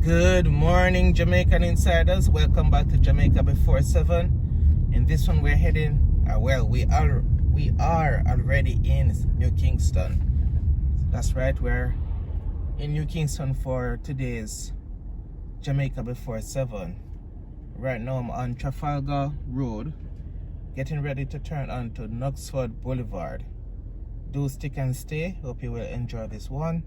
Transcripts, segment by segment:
Good morning, Jamaican insiders. Welcome back to Jamaica Before 7. In this one, we're heading. We are already in New Kingston. That's right. We're in New Kingston for today's Jamaica Before 7. Right now, I'm on Trafalgar Road, getting ready to turn onto Knoxford Boulevard. Do stick and stay. Hope you will enjoy this one.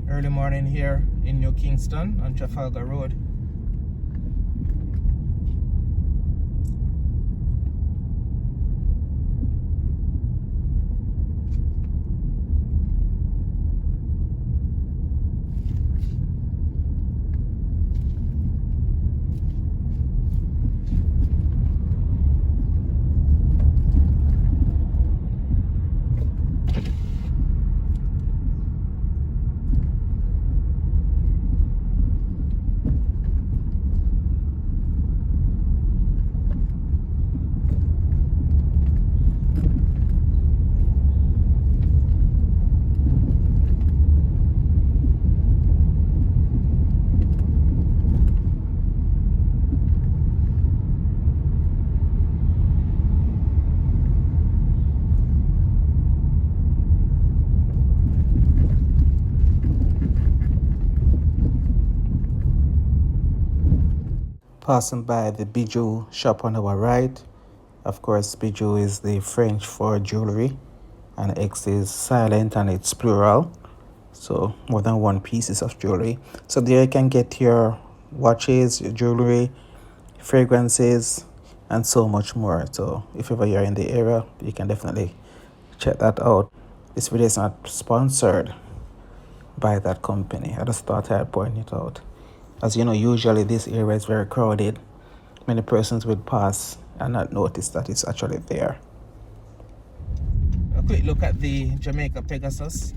Early morning here in New Kingston on Trafalgar Road. Passing by the bijou shop on our right. Of course, bijou is the French for jewelry, and X is silent and it's plural. So more than one pieces of jewelry. So there you can get your watches, your jewelry, fragrances, and so much more. So if ever you're in the area, you can definitely check that out. This video is not sponsored by that company. I just thought I'd point it out. As you know, usually this area is very crowded. Many persons will pass and not notice that it's actually there. A quick look at the Jamaica Pegasus.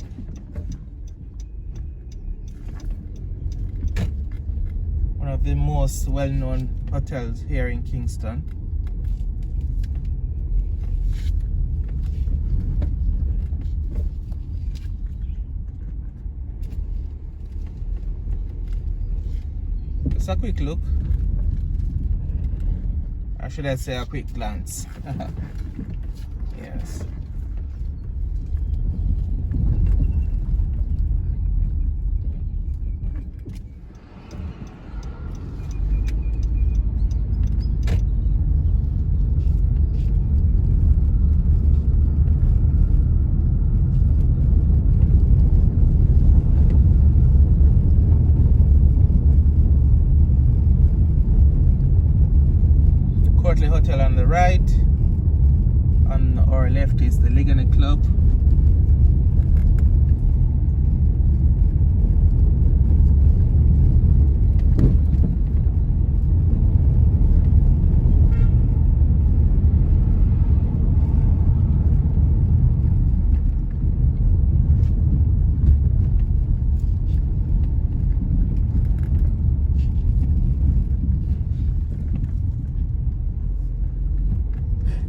One of the most well-known hotels here in Kingston. Just a quick look, or should I say a quick glance? Yes. Hotel on the right. On our left is the Ligonier Club.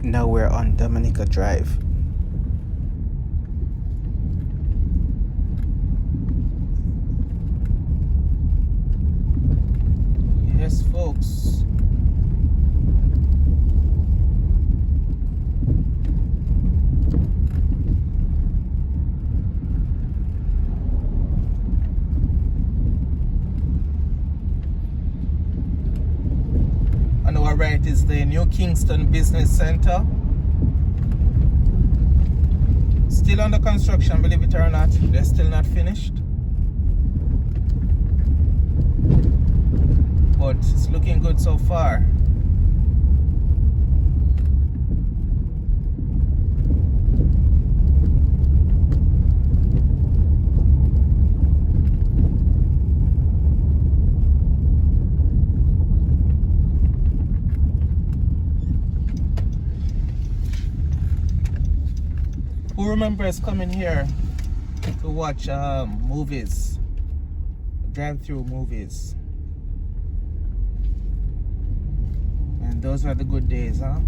Now we're on Dominica Drive. Yes, folks. On our right is the New Kingston Business Center. Still under construction, believe it or not. They're still not finished. But it's looking good so far. Who remembers coming here to watch movies, drive-through movies? And Those were the good days, huh?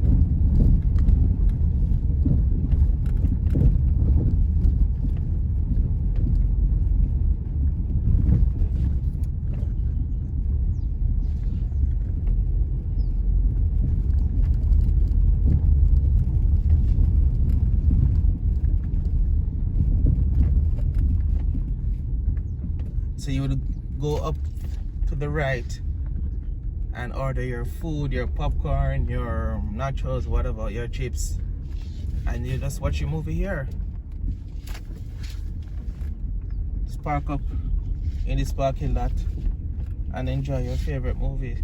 So you would go up to the right and order your food, your popcorn, your nachos, whatever, your chips, and you just watch your movie here. Just park up in this parking lot and enjoy your favorite movie.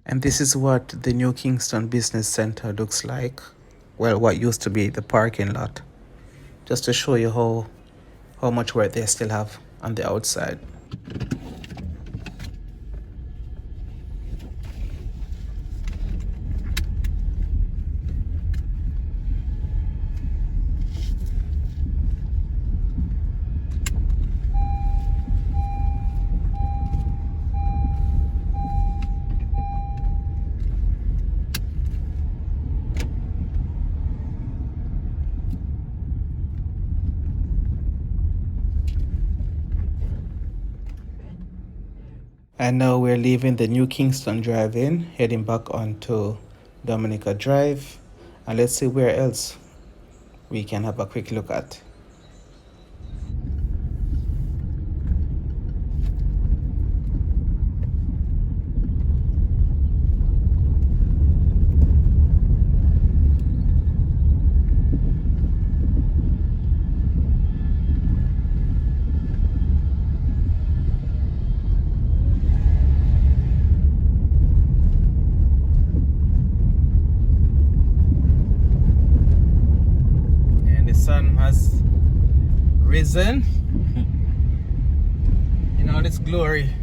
And this is what the new Kingston Business Center looks like. Well, what used to be the parking lot. Just to show you how much work they still have on the outside. And now we're leaving the new Kingston Drive-In, heading back onto Dominica Drive. And let's see where else we can have a quick look at. Sun has risen in all its glory.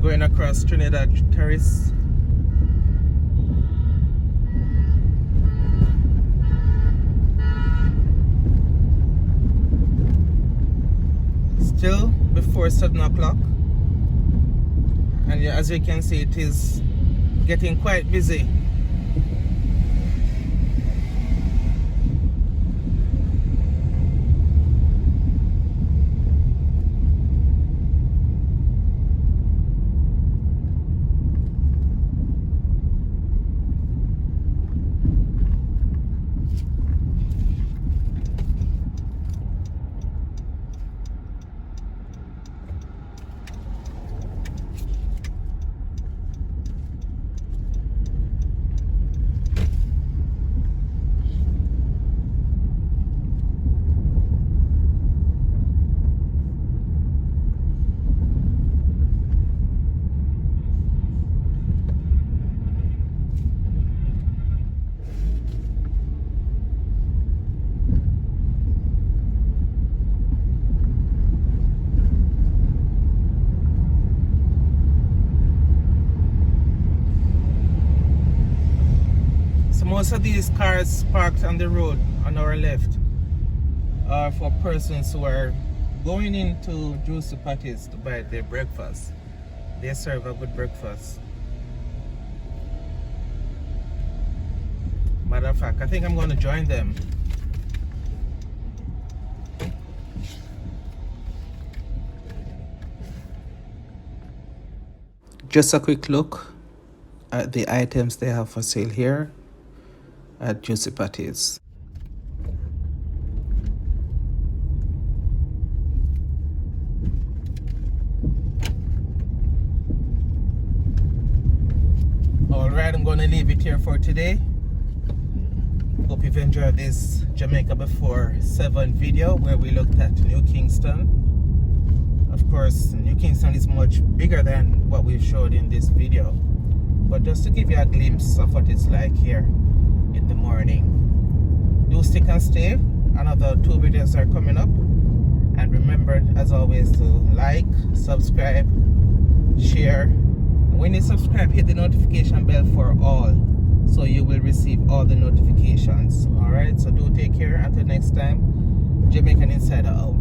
Going across Trinidad Terrace. Still before 7 o'clock, and as you can see, it is getting quite busy. Most of these cars parked on the road on our left are for persons who are Going into Juicy Patties to buy their breakfast. They serve a good breakfast. Matter of fact, I think I'm going to join them. Just a quick look at the items they have for sale here at Juicy Patties. Alright, I'm going to leave it here for today. Hope you've enjoyed this Jamaica Before 7 video where we looked at New Kingston. Of course, New Kingston is much bigger than what we've showed in this video. But just to give you a glimpse of what it's like here in the morning. Do stick and stay. Another 2 videos are coming up. And remember, as always, to like, subscribe, share. When you subscribe, hit the notification bell for all, so you will receive all the notifications. Alright, so do take care. Until next time, Jamaican Insider out.